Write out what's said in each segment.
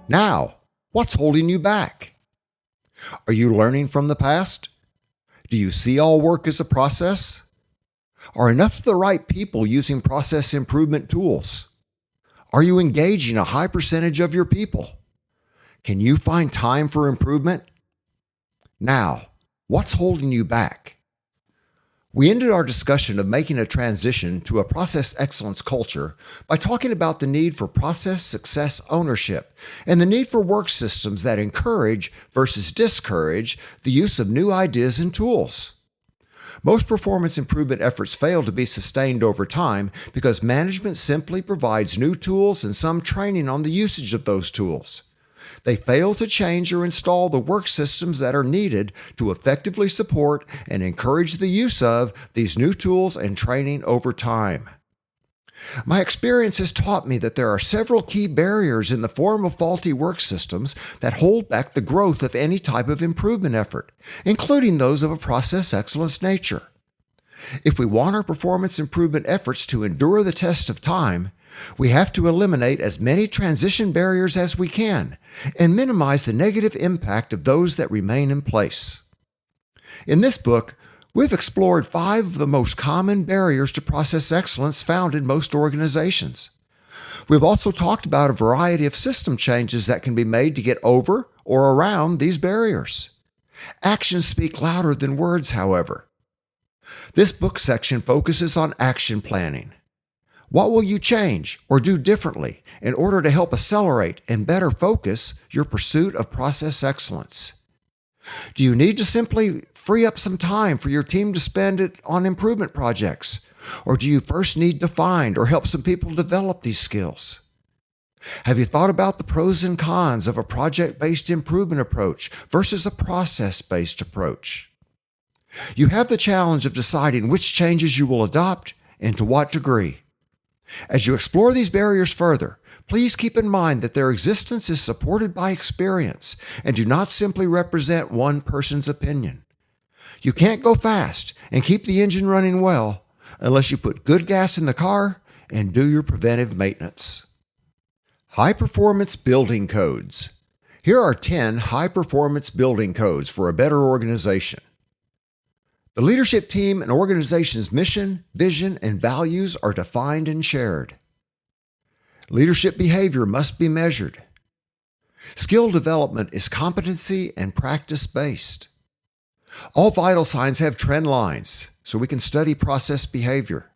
Now, what's holding you back? Are you learning from the past? Do you see all work as a process? Are enough of the right people using process improvement tools? Are you engaging a high percentage of your people? Can you find time for improvement? Now, what's holding you back? We ended our discussion of making a transition to a process excellence culture by talking about the need for process success ownership and the need for work systems that encourage versus discourage the use of new ideas and tools. Most performance improvement efforts fail to be sustained over time because management simply provides new tools and some training on the usage of those tools. They fail to change or install the work systems that are needed to effectively support and encourage the use of these new tools and training over time. My experience has taught me that there are several key barriers in the form of faulty work systems that hold back the growth of any type of improvement effort, including those of a process excellence nature. If we want our performance improvement efforts to endure the test of time, we have to eliminate as many transition barriers as we can and minimize the negative impact of those that remain in place. In this book, we've explored 5 of the most common barriers to process excellence found in most organizations. We've also talked about a variety of system changes that can be made to get over or around these barriers. Actions speak louder than words, however. This book section focuses on action planning. What will you change or do differently in order to help accelerate and better focus your pursuit of process excellence? Do you need to simply free up some time for your team to spend it on improvement projects? Or do you first need to find or help some people develop these skills? Have you thought about the pros and cons of a project-based improvement approach versus a process-based approach? You have the challenge of deciding which changes you will adopt and to what degree. As you explore these barriers further, please keep in mind that their existence is supported by experience and do not simply represent one person's opinion. You can't go fast and keep the engine running well unless you put good gas in the car and do your preventive maintenance. High-performance building codes. Here are 10 high-performance building codes for a better organization. The leadership team and organization's mission, vision, and values are defined and shared. Leadership behavior must be measured. Skill development is competency and practice-based. All vital signs have trend lines, so we can study process behavior.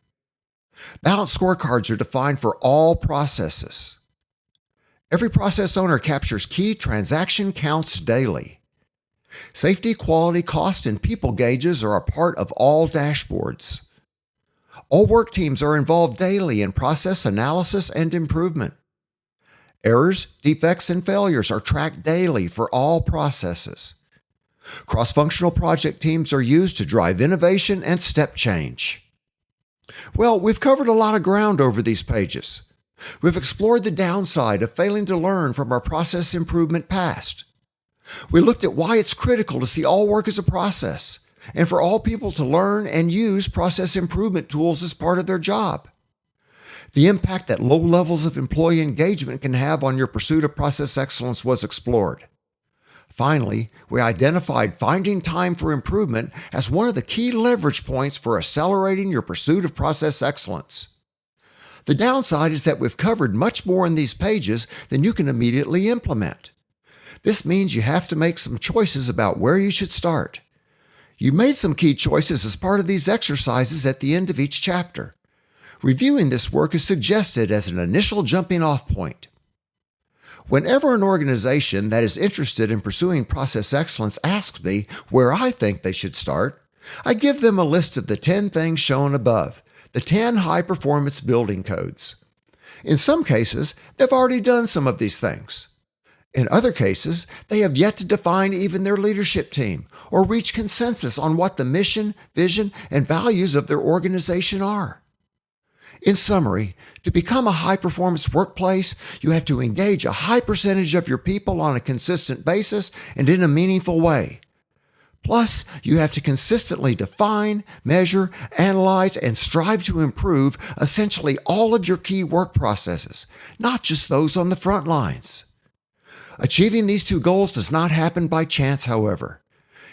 Balanced scorecards are defined for all processes. Every process owner captures key transaction counts daily. Safety, quality, cost, and people gauges are a part of all dashboards. All work teams are involved daily in process analysis and improvement. Errors, defects, and failures are tracked daily for all processes. Cross-functional project teams are used to drive innovation and step change. Well, we've covered a lot of ground over these pages. We've explored the downside of failing to learn from our process improvement past. We looked at why it's critical to see all work as a process and for all people to learn and use process improvement tools as part of their job. The impact that low levels of employee engagement can have on your pursuit of process excellence was explored. Finally, we identified finding time for improvement as one of the key leverage points for accelerating your pursuit of process excellence. The downside is that we've covered much more in these pages than you can immediately implement. This means you have to make some choices about where you should start. You made some key choices as part of these exercises at the end of each chapter. Reviewing this work is suggested as an initial jumping-off point. Whenever an organization that is interested in pursuing process excellence asks me where I think they should start, I give them a list of the 10 things shown above, the 10 high-performance building codes. In some cases, they've already done some of these things. In other cases, they have yet to define even their leadership team or reach consensus on what the mission, vision, and values of their organization are. In summary, to become a high-performance workplace, you have to engage a high percentage of your people on a consistent basis and in a meaningful way. Plus, you have to consistently define, measure, analyze, and strive to improve essentially all of your key work processes, not just those on the front lines. Achieving these two goals does not happen by chance, however.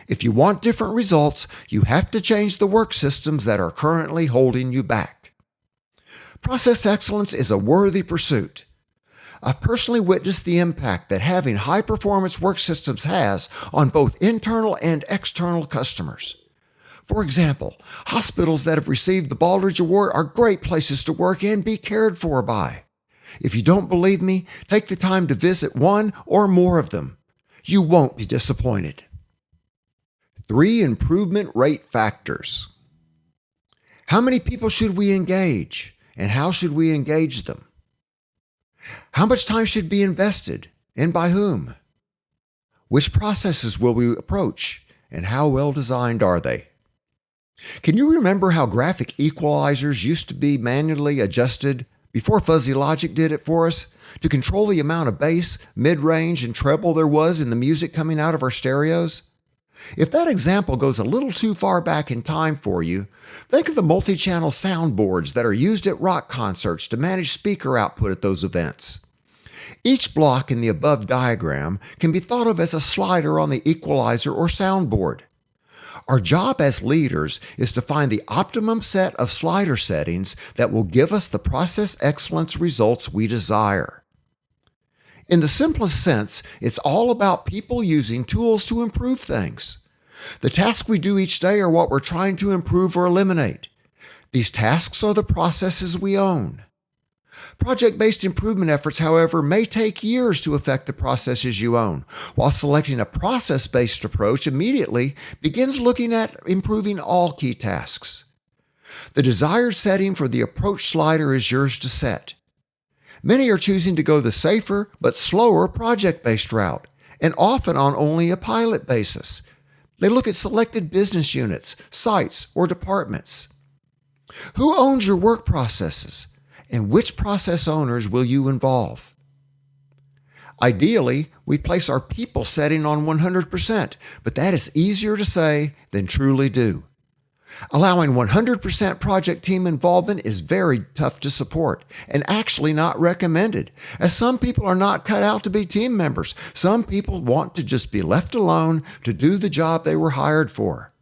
If you want different results, you have to change the work systems that are currently holding you back. Process excellence is a worthy pursuit. I've personally witnessed the impact that having high-performance work systems has on both internal and external customers. For example, hospitals that have received the Baldrige Award are great places to work and be cared for by. If you don't believe me, take the time to visit one or more of them. You won't be disappointed. 3 improvement rate factors. How many people should we engage, and how should we engage them? How much time should be invested, and by whom? Which processes will we approach, and how well designed are they? Can you remember how graphic equalizers used to be manually adjusted before fuzzy logic did it for us to control the amount of bass, mid-range, and treble there was in the music coming out of our stereos? If that example goes a little too far back in time for you, think of the multi-channel soundboards that are used at rock concerts to manage speaker output at those events. Each block in the above diagram can be thought of as a slider on the equalizer or soundboard. Our job as leaders is to find the optimum set of slider settings that will give us the process excellence results we desire. In the simplest sense, it's all about people using tools to improve things. The tasks we do each day are what we're trying to improve or eliminate. These tasks are the processes we own. Project-based improvement efforts, however, may take years to affect the processes you own, while selecting a process-based approach immediately begins looking at improving all key tasks. The desired setting for the approach slider is yours to set. Many are choosing to go the safer but slower project-based route, and often on only a pilot basis. They look at selected business units, sites, or departments. Who owns your work processes, and which process owners will you involve? Ideally, we place our people setting on 100%, but that is easier to say than truly do. Allowing 100% project team involvement is very tough to support and actually not recommended, as some people are not cut out to be team members. Some people want to just be left alone to do the job they were hired for.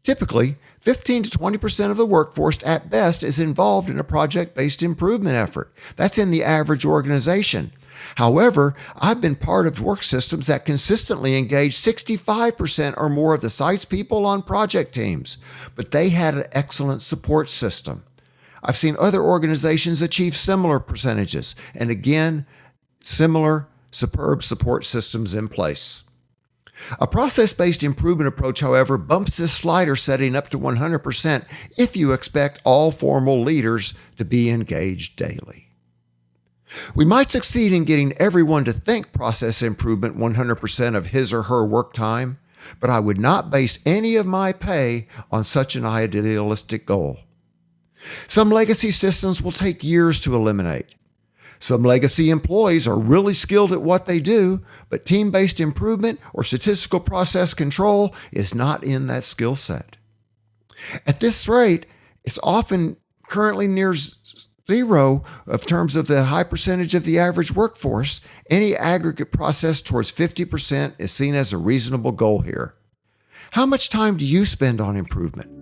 Typically, 15 to 20% of the workforce at best is involved in a project-based improvement effort. That's in the average organization. However, I've been part of work systems that consistently engage 65% or more of the site's people on project teams, but they had an excellent support system. I've seen other organizations achieve similar percentages, and again, similar superb support systems in place. A process-based improvement approach, however, bumps this slider setting up to 100% if you expect all formal leaders to be engaged daily. We might succeed in getting everyone to think process improvement 100% of his or her work time, but I would not base any of my pay on such an idealistic goal. Some legacy systems will take years to eliminate. Some legacy employees are really skilled at what they do, but team-based improvement or statistical process control is not in that skill set. At this rate, it's often currently near zero of terms of the high percentage of the average workforce. Any aggregate process towards 50% is seen as a reasonable goal here. How much time do you spend on improvement?